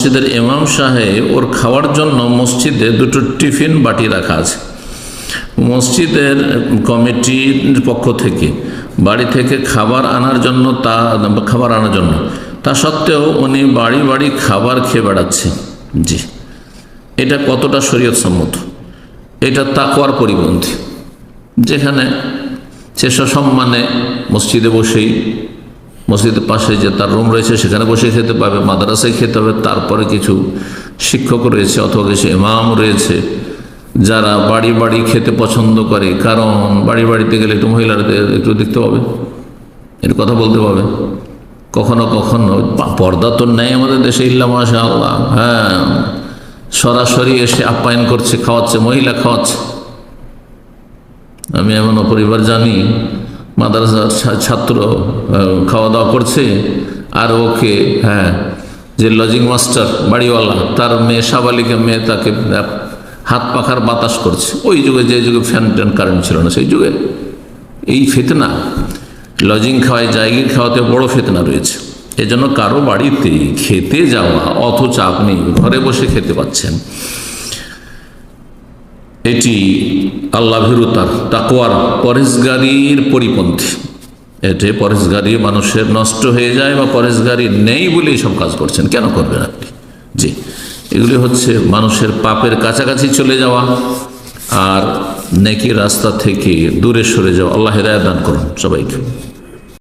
মসজিদের ইমাম সাহেব ওর খাওয়ার জন্য মসজিদে দুটো টিফিন বাটি রাখা আছে। মসজিদের কমিটির পক্ষ থেকে বাড়ি থেকে খাবার আনার জন্য তা সত্ত্বেও উনি বাড়ি বাড়ি খাবার খেয়ে বেড়াচ্ছেন। জি, এটা কতটা শরীয়ত সম্মত? এটা তাকওয়ার পরিপন্থী। যেখানে সে সসম্মানে মসজিদে বসেই, মসজিদের পাশে যে তার রুম রয়েছে সেখানে বসে খেতে পাবে, মাদ্রাসায় খেতে হবে, তারপরে কিছু শিক্ষক রয়েছে অথবা কিছু ইমাম রয়েছে যারা বাড়ি বাড়ি খেতে পছন্দ করে। কারণ বাড়ি বাড়িতে গেলে একটু মহিলাদের একটু দেখতে পাবে, এর কথা বলতে পাবে। কখনো কখনো পর্দা তো নেই আমাদের দেশে, ইল্লা মাশাআল্লাহ, হ্যাঁ, সরাসরি এসে আপ্যায়ন করছে, খাওয়াচ্ছে, মহিলা খাওয়াচ্ছে। আমি এমন পরিবার জানি, মাদ্রাসার ছাত্র খাওয়া দাওয়া করছে আর ওকে, হ্যাঁ, যে লজিং মাস্টার বাড়িওয়ালা, তার মেয়ে, সাবালিকা মেয়ে, তাকে হাত পাখার বাতাস করছে। ওই যুগে, যে যুগে ফ্যান ট্যান কারেন্ট ছিল না, সেই যুগে এই ফিতনা, লজিং খাওয়ায়, জায়গির খাওয়াতে বড় ফিতনা রয়েছে। এজন্য কারো বাড়িতে খেতে যাওয়া, অথচ আপনি ঘরে বসে খেতে পাচ্ছেন, এটি আল্লাহ ভীরুতার, তাকওয়ার, পরেশগারির পরিপন্থী। এতে পরেশগারি মানুষের নষ্ট হয়ে যায়, বা পরেশগারি নেই বলে সব কাজ করছেন। কেন করবেন আপনি? জি, এগুলি হচ্ছে মানুষের পাপের কাছাকাছি চলে যাওয়া আর নেকির রাস্তা থেকে দূরে সরে যাওয়া। আল্লাহ হিদায়াত দান করুন সবাইকে।